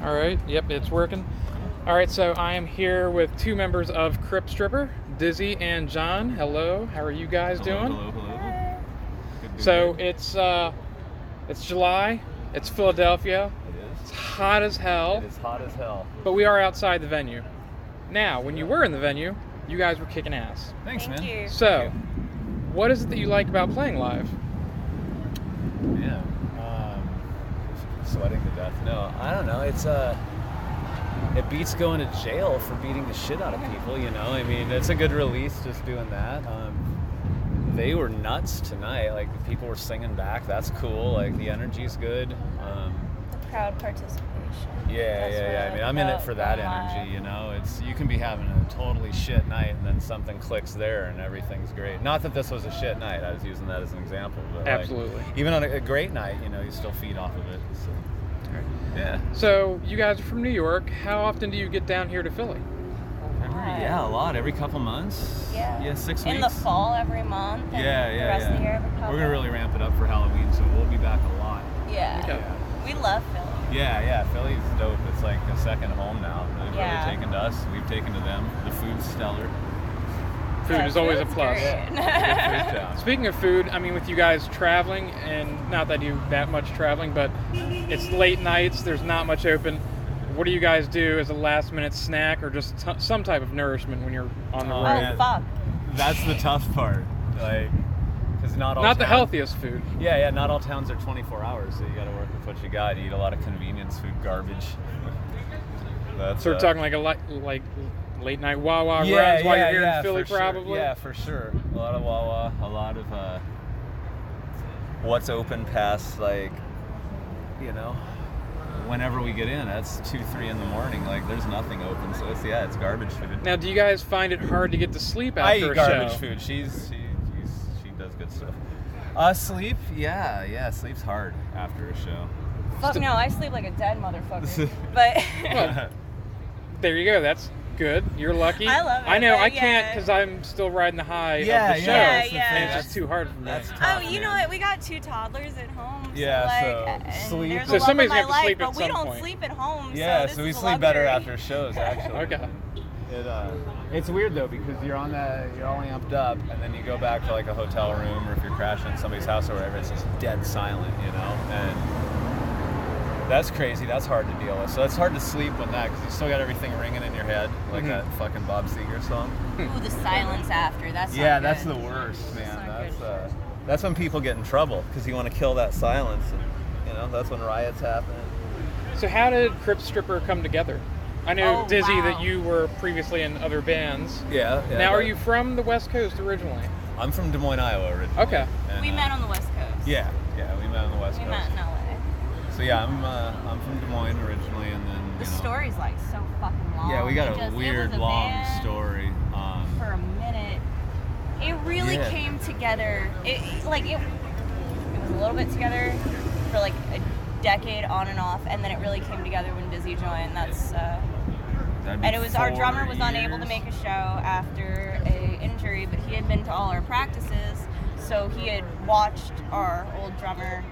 All right. Yep, it's working. All right, so I am here with two members of Crypt, Strypper, Dizzy and John. Hello. How are you guys doing? Hello. Good, So good. it's July. It's Philadelphia. It is. It's hot as hell. It is hot as hell. But we are outside the venue. Now, when you were in the venue, you guys were kicking ass. Thanks, Thank man. you. So, what is it that you like about playing live? Yeah. Sweating to death. No, I don't know. It's it beats going to jail for beating the shit out of people. You know, I mean, it's a good release just doing that. They were nuts tonight. Like people were singing back. That's cool. Like the energy's good. Crowd participation. Yeah. I mean, I'm in it for that energy, you know. It's you can be having a totally shit night and then something clicks there and everything's great. Not that this was a shit night. I was using that as an example, but Absolutely. Like, even on a great night, you know, you still feed off of it. So. Yeah. So, you guys are from New York. How often do you get down here to Philly? Yeah, a lot. Every couple months. Yeah. 6 weeks. In the fall every month. And Yeah. The rest of the year every couple. We're gonna really ramp it up for Halloween, so we'll be back a lot. Yeah. Okay. We love Philly. Yeah. Philly's dope. It's like a second home now. They've Yeah. really taken to us. We've taken to them. The food's stellar. Food is always a food's plus. great. Good food town. Speaking of food, I mean, with you guys traveling, and not that I do that much traveling, but it's late nights, there's not much open. What do you guys do as a last minute snack or just some type of nourishment when you're on the Oh, road? man. Fuck. That's the tough part. Like, because not all Not the towns- healthiest food. Yeah. Not all towns are 24 hours, so you got to work with what you got. You eat a lot of convenience food garbage. That's, So we're talking like late night Wawa runs while you're here in Philly, for probably. Sure. Yeah, for sure. A lot of Wawa, a lot of what's open past whenever we get in. That's 2-3 in the morning. Like there's nothing open, so it's garbage food. Now, do you guys find it hard to get to sleep I after eat a garbage show? food. She does good stuff. Sleep, yeah, sleep's hard after a show. Fuck no, I sleep like a dead motherfucker. But Well, there you go. That's good. You're lucky. I love it, I know. but I can't yeah. because I'm still riding the high of Yeah, the show. yeah, that's the yeah. thing. And it's just too hard for me. That's oh, tough, you know man. what? We got 2 toddlers at home. Yeah, so, so and sleep- There's So the love somebody's of my gonna have to life, sleep at but we some don't point. sleep at home. Yeah, so, so we this is a sleep better luxury. after shows, actually. Okay. It's weird though because you're all amped up, and then you go back to like a hotel room, or if you're crashing at somebody's house or whatever, it's just dead silent, you know. And that's crazy. That's hard to deal with. So it's hard to sleep with that because you still got everything ringing in your head, like that fucking Bob Seger song. Ooh, the silence after. That's not Yeah, good. that's the worst, man. That's not That's when people get in trouble because you want to kill that silence. And, that's when riots happen. So how did Crypt, Strypper come together? I know, Oh, Dizzy, wow. that you were previously in other bands. Yeah. Now, are but you from the West Coast originally? I'm from Des Moines, Iowa originally. Okay. And, We met on the West Coast. Yeah, we met on the West We Coast. met in LA. So yeah, I'm from Des Moines originally, and then The story's like so fucking long. Yeah, we got It a was weird a long band story. For a minute. It really Yeah. came together. It was a little bit together for like a decade on and off, and then it really came together when Dizzy joined. That'd be And it was our 4 drummer was unable to years. make a show after a injury, but he had been to all our practices, so he had watched our old drummer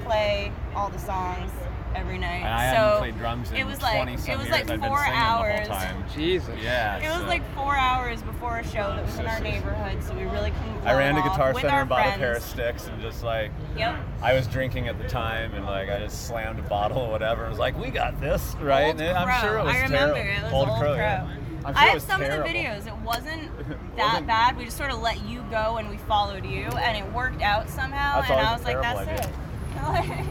play all the songs every night. And I so hadn't played drums in it was 20 like some it was years. like I'd been 4 singing hours. the whole time. Jesus. Yeah. It was so like 4 hours before a show that was in our neighborhood, so we really couldn't. I ran to blow off Guitar with Center our and bought a friends. pair of sticks and just like Yep. I was drinking at the time and like I just slammed a bottle or whatever. I was like, we got this, right? Old And I'm Crow. sure it was I remember terrible. it was Old Old Crow. Crow. Yeah. I'm sure I it have was some terrible. of the videos. It wasn't that Wasn't- bad. We just sort of let you go and we followed you, and it worked out somehow. That's and I always was a like, terrible that's idea. it.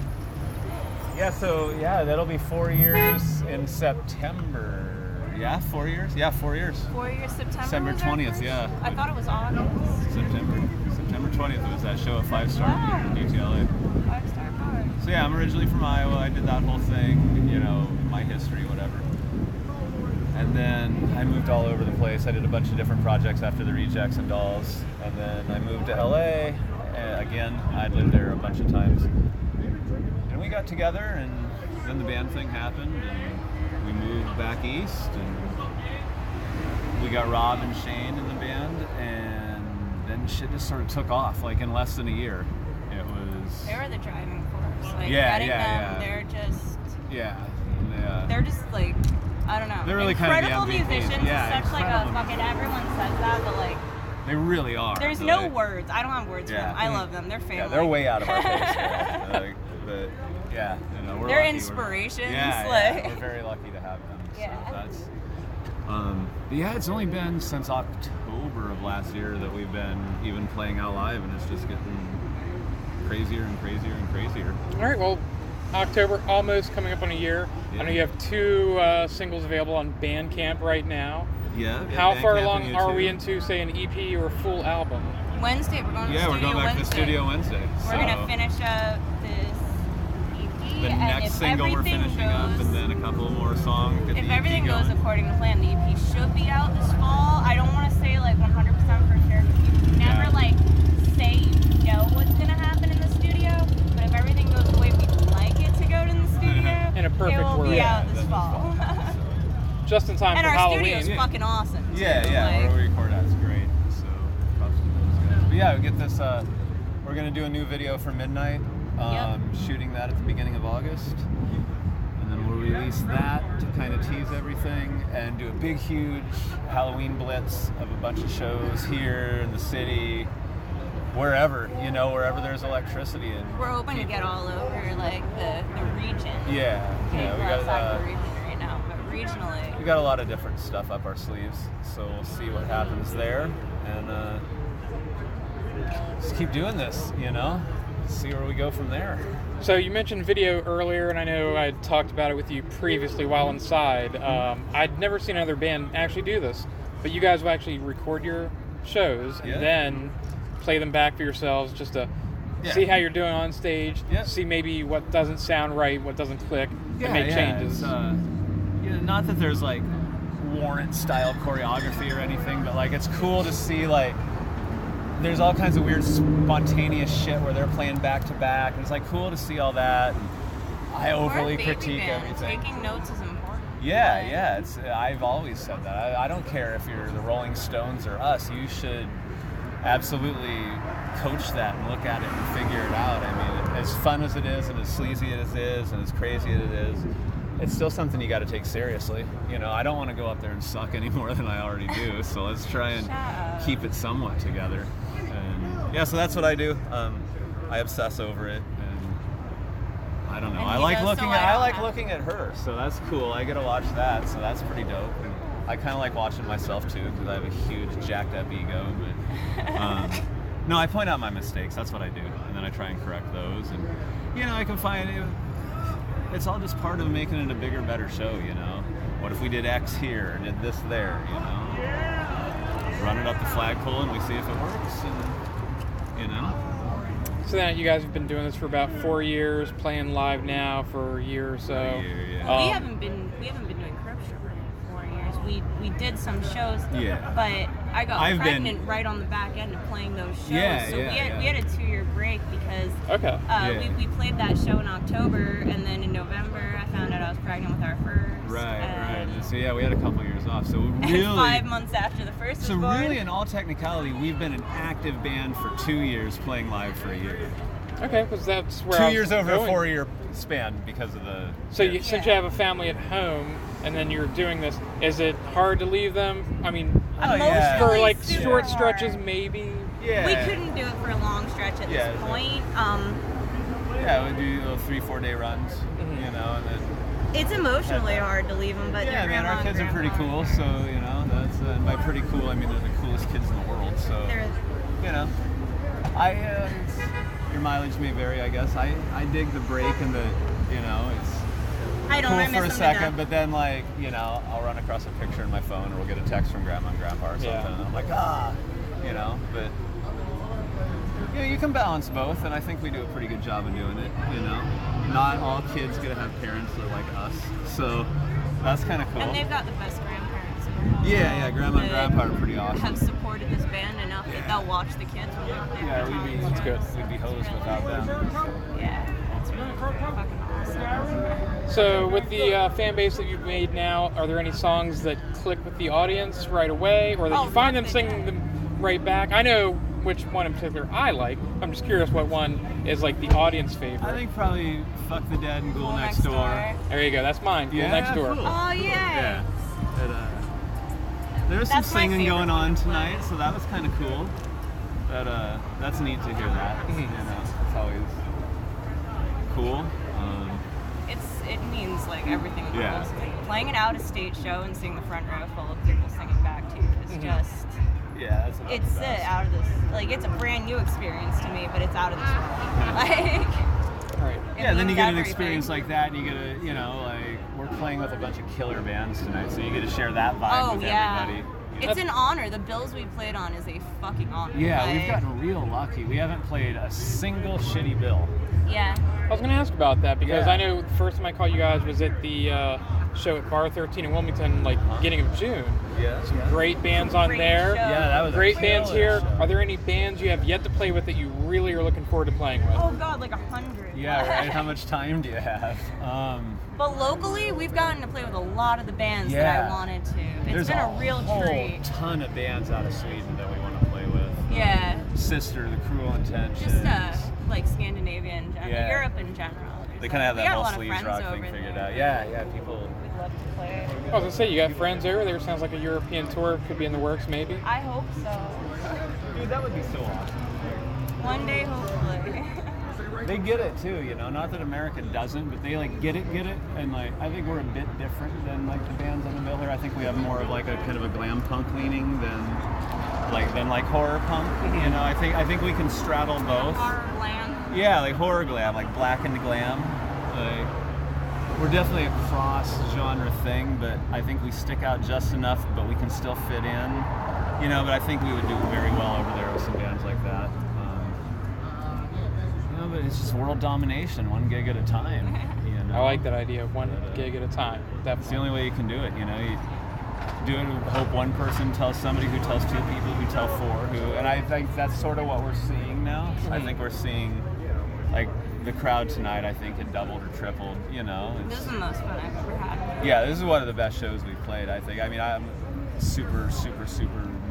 Yeah, so that'll be 4 years in September. Yeah, 4 years? Yeah, 4 years. 4 years, September. December was our 20th, first? yeah. I thought it was August. September 20th was that show at 5-Star Wow. UTLA. 5-star card. So yeah, I'm originally from Iowa. I did that whole thing, my history, whatever. And then I moved all over the place. I did a bunch of different projects after the Rejects and Dolls. And then I moved to LA. And again, I'd lived there a bunch of times. And we got together, and then the band thing happened, and we moved back east, and we got Rob and Shane in the band, and then shit just sort of took off, like in less than a year. It was... They were the driving force. Like, Yeah, getting yeah, them, yeah. they're just... Yeah. And Yeah. They're just like, I don't know. They're really kind of the incredible MVPs. musicians. Yeah, It's such like a incredible fucking, everyone says that, but like, They really are. there's So no they- words. I don't have words for them. I love them. They're family. Yeah, they're way out of our face. But yeah, you know, we're They're lucky. inspirations. Yeah, like, we're very lucky to have them. Yeah. So that's. But yeah, it's only been since October of last year that we've been even playing out live, and it's just getting crazier and crazier and crazier. All right, well, October almost coming up on a year. Yeah. I know you have 2 singles available on Bandcamp right now. Yeah. How far Bandcamp along and are we YouTube. into, say, an EP or a full album? Wednesday, we're going to Yeah, the we're studio going back to the Wednesday. studio Wednesday. We're so gonna finish up this EP, the and next if single we're everything finishing goes, up, and then a couple more songs. Get if the EP everything goes going. according to plan, the EP should be out this fall. I don't want to say like 100% for sure, because you never Yeah. like say you know what's gonna happen in the studio. But if everything goes the way we'd like it to go to the studio, In a perfect it will world. be out then this fall. Just in time And for our Halloween. studio's fucking awesome. Too. Yeah, Like, where we record at is great. So, props to those guys. But yeah, we get this. We're gonna do a new video for Midnight. Yep. Shooting that at the beginning of August, and then we'll release that to kind of tease everything, and do a big, huge Halloween blitz of a bunch of shows here in the city, wherever wherever there's electricity. And we're hoping to people. get all over like the region. Yeah, Okay, we we're outside got the region right now, but regionally. we got a lot of different stuff up our sleeves, so we'll see what happens there, and just keep doing this, see where we go from there. So you mentioned video earlier, and I know I talked about it with you previously while inside. I'd never seen another band actually do this, but you guys will actually record your shows and Yeah. then play them back for yourselves just to Yeah. see how you're doing on stage, Yeah. see maybe what doesn't sound right, what doesn't click, and make changes. It's, not that there's like Warrant style choreography or anything, but like it's cool to see like there's all kinds of weird spontaneous shit where they're playing back to back, and it's like cool to see all that. And I overly We're a baby critique band. everything. Taking notes is important. Yeah. I've always said that. I don't care if you're the Rolling Stones or us. You should absolutely coach that and look at it and figure it out. I mean, as fun as it is, and as sleazy as it is, and as crazy as it is, it's still something you got to take seriously. I don't want to go up there and suck any more than I already do. So let's try and Shut up. keep it somewhat together. And yeah, so that's what I do. I obsess over it, and I don't know. And I he like does, looking so at I I don't like have looking at her, so that's cool. I get to watch that, so that's pretty dope. And I kind of like watching myself too, because I have a huge jacked up ego. But no, I point out my mistakes. That's what I do, and then I try and correct those. And I can find it. It's all just part of making it a bigger, better show. What if we did X here and did this there? Run it up the flagpole and we see if it works. And So then you guys have been doing this for about 4 years, playing live now for a year or so. A year, yeah. We haven't been doing Crypt for 4 years. We did some shows, Yeah. but I got I've been- pregnant right on the back end of playing those shows. Yeah, so yeah, we had a 2-year break because Okay. Yeah. we played that show in October, and then in November I found out I was pregnant with our first. Right. and So yeah, we had a couple years off. So And really, 5 months after the first so was born. really, in all technicality, we've been an active band for 2 years, playing live for a year. Okay, because that's where 2 I was years over a going. 4-year span because of the. So kids. since you have a family at home and then you're doing this, is it hard to leave them? I mean, Oh, yeah. for like super short hard. stretches maybe? Yeah. We couldn't do it for a long stretch at Yeah, this so- point. Yeah, we do little 3-4 day runs, Mhm. and then. It's emotionally hard to leave them, but Yeah, their man, our grandma kids and are pretty grandpa- cool, so that's and by pretty cool I mean they're the coolest kids in the world. So They're- your mileage may vary, I guess. I dig the break and the it's I don't. cool I miss for a them second, to but then I'll run across a picture in my phone or we'll get a text from grandma and grandpa or something, Yeah. and I'm like but you can balance both, and I think we do a pretty good job of doing it. Not all kids get to have parents that are like us, so that's kind of cool. And they've got the best grandparents in the world. Yeah, grandma and That grandpa are pretty awesome. Have supported this band enough that they'll watch the kids when we play. Yeah, every we'd be, time. That's good. We'd be hosed without them. Yeah, it's really fucking awesome. So with the fan base that you've made now, are there any songs that click with the audience right away, or that Oh, you find them fuck it. singing them right back? I know which one in particular I like. I'm just curious what one is like the audience favorite. I think probably Fuck the Dead and Ghoul Ghoul Next Door. There you go. That's mine. Ghoul Yeah, Next Door. cool. Oh, yeah. Yeah. There was some That's my singing favorite going one on to play. tonight, so that was kind of cool. That's neat to hear that. You know, it's always cool. It means like everything in the Yeah. world to me. Playing an out-of-state show and seeing the front row full of people singing back to you is just. Yeah, that's about It's the best. out of this. Like it's a brand new experience to me, but it's out of this world. Like. All right. it Yeah, and then you means get an everything. experience like that, and you get to, you know, like, we're playing with a bunch of killer bands tonight, so you get to share that vibe Oh with yeah. everybody. It's an honor. The bills we played on is a fucking honor. Yeah, we've Like, gotten real lucky. We haven't played a single shitty bill. Yeah. I was going to ask about that because Yeah. I know the first time I called you guys was at the show at Bar 13 in Wilmington, like beginning of June. Yeah. Some great bands on Great there. show. Yeah, that was a Great bands killer here. show. Are there any bands you have yet to play with that you really are looking forward to playing with? Oh God, like 100. Yeah, right. How much time do you have? But locally, we've gotten to play with a lot of the bands that Yeah. I wanted to. It's There's been a real whole treat. ton of bands out of Sweden that we want to play with. Yeah. Sister, The Cruel Intentions. Just like Scandinavia in general, Yeah. Europe in general. They kind of have We that got a whole lot of sleaze friends rock thing over figured there. out. Yeah, people. We'd love to play. I was going to say, you got friends over there. Sounds like a European tour could be in the works, maybe. I hope so. Dude, that would be so awesome. One day, hopefully. They get it too, you know. Not that America doesn't, but they like get it, and like I think we're a bit different than like the bands on the bill here. I think we have more of like a kind of a glam punk leaning than like horror punk. You know, I think we can straddle both. Horror glam. Yeah, like horror glam, like blackened glam. Like we're definitely a cross genre thing, but I think we stick out just enough, but we can still fit in. You know, but I think we would do very well over there with some bands like that. You know, but it's just world domination, one gig at a time. You know? I like that idea of one gig at a time. It's the Definitely. only way you can do it. You know, you do it. Hope one person tells somebody, who tells two people, who tell four, and I think that's sort of what we're seeing now. I think we're seeing, like, the crowd tonight. I think had doubled or tripled. You know. This is the most fun I've ever had. Yeah, this is one of the best shows we've played, I think. I mean, I'm super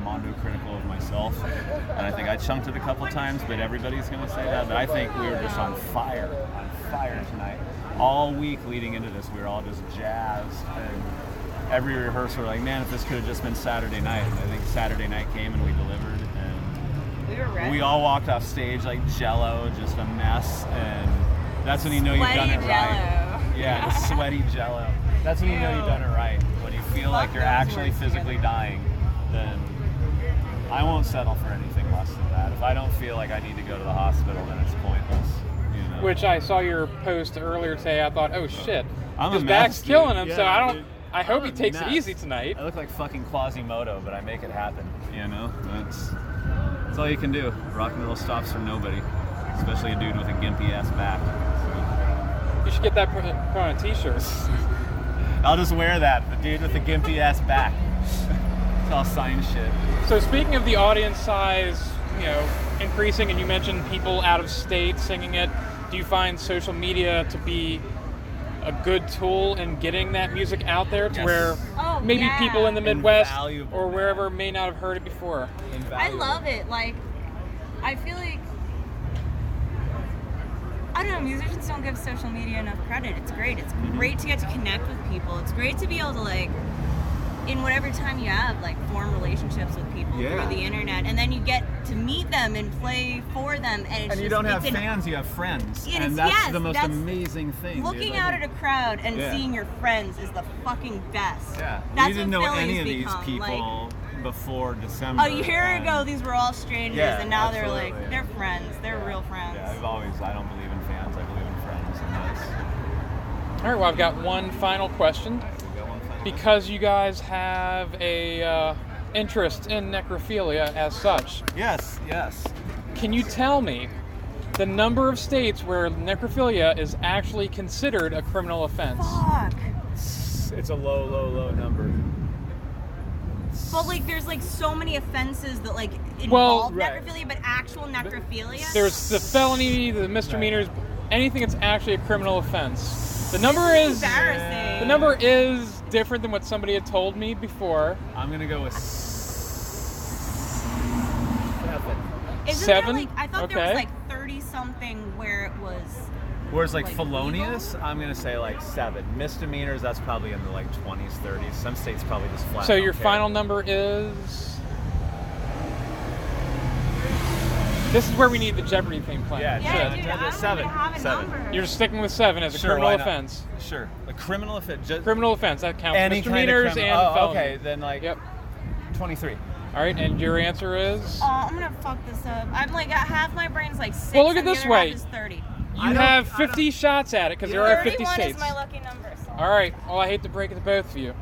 mondo critical of myself, and I think I chunked it a couple times, but everybody's going to say that. But I think we were just on fire tonight. All week leading into this, we were all just jazzed, and every rehearsal we're like, man, if this could have just been Saturday night. And I think Saturday night came and we delivered, and We were ready. we all walked off stage like jello, just a mess, and that's when you know you've done it Sweaty right. Jell-O. Yeah, the sweaty jello. That's when you know you've done it right. When you feel like you're those actually words physically together. dying, then I won't settle for anything less than that. If I don't feel like I need to go to the hospital, then it's pointless. You know? Which I saw your post earlier today. I thought, oh shit, I'm a his mess, back's dude. killing him. Yeah, So I don't. dude. I hope I'm he a takes it mess. easy tonight. I look like fucking Quasimodo, but I make it happen. You know, that's all you can do. Rock and roll stops for nobody, especially a dude with a gimpy ass back. You should get that put on a t-shirt. I'll just wear that. The dude with the gimpy ass back. It's all sign shit. So speaking of the audience size, you know, increasing, and you mentioned people out of state singing it, do you find social media to be a good tool in getting that music out there to Yes. where Oh, maybe yeah. people in the Midwest Invaluable, or man. wherever may not have heard it before? I Invaluable. love it. Like, I feel like, I don't know, musicians don't give social media enough credit. It's great. It's great to get to connect with people. It's great to be able to, like, in whatever time you have, like, form relationships with people Yeah. through the internet. And then you get to meet them and play for them. And, it's And you just, don't have it's an- fans, you have friends. It And is- that's yes, the most that's- amazing thing. Looking dude. out at a crowd and Yeah. seeing your friends is the fucking best. Yeah. That's we didn't what know Philly's any of these become. people before December. A year and- ago, these were all strangers, Yeah, and now absolutely. they're like, they're friends. They're real friends. Yeah, I don't believe in fans, I believe in friends. And that's. All right, well, I've got one final question. We got one thing. Because you guys have a interest in necrophilia as such, Yes. can you tell me the number of states where necrophilia is actually considered a criminal offense? Fuck. It's a low number. But like, there's like so many offenses that like Well, involve right. necrophilia, but actual necrophilia. There's the felony, the misdemeanors, anything that's actually a criminal offense. The number is embarrassing. the number is different than what somebody had told me before. I'm gonna go with 7. Isn't 7? there, like, I thought there was Okay. like 30 something where it was. Whereas like Like felonious, I'm gonna say like 7. Misdemeanors, that's probably in the like 20s, 30s. Some states probably just flat. So don't your care. final number is. This is where we need the Jeopardy theme playing. Yeah, Yeah, dude, dude, I don't 7. even have a 7. number. You're sticking with 7 as a Sure, criminal why not? offense. Sure. A criminal offense. Just Criminal offense, that counts. any kind of Misdemeanors criminal. and Oh, felony. okay. Then like Yep. 23. All right, and your answer is? Oh, I'm gonna fuck this up. I'm like, half my brain's like 6. Well, look at and the this other way. half is 30. You I don't- have I 50 shots at it because there are 50 31 states. is my lucky number. So. All right. Well, I hate to break it to both of you.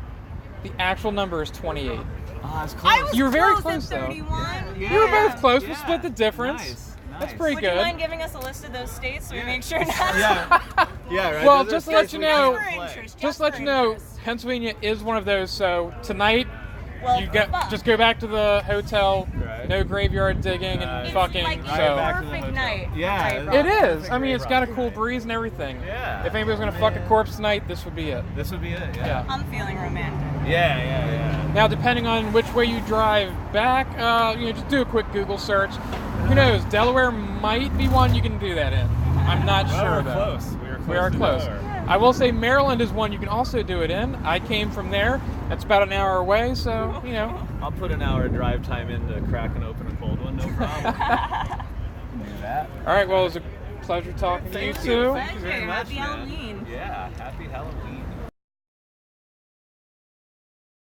The actual number is 28. Ah, it's close. I was You were very close close, at though. 31. Yeah. You were both close. Yeah. We'll split the difference. Nice. That's Nice. pretty Would good. you mind giving us a list of those states so we Yeah. make sure not? Yeah. Yeah, right. Well, Those are just to let states you we know- can For play. interest, Just to let for you know, interest. Pennsylvania is one of those. So tonight, Well, you get fuck. just go back to the hotel. Right. No graveyard digging and It's fucking. like Right so back to the perfect hotel. night. Yeah, Right, it Rob. it is. I mean, Great it's got a rock cool night. breeze and everything. Yeah. If anybody's gonna fuck a corpse tonight, this would be it. This would be it. Yeah. Yeah. I'm feeling romantic. Yeah. Now, depending on which way you drive back, just do a quick Google search. Who knows? Delaware might be one you can do that in. I'm not Well, sure we're though. close. We We are to close. Delaware. I will say Maryland is one you can also do it in. I came from there. That's about an hour away, so I'll put an hour of drive time in to crack and open a cold one. No problem. Do that. All right. Well, it was a pleasure talking to you Thank too. Thank you very Pleasure. much, Happy man. Halloween. Yeah. Happy Halloween.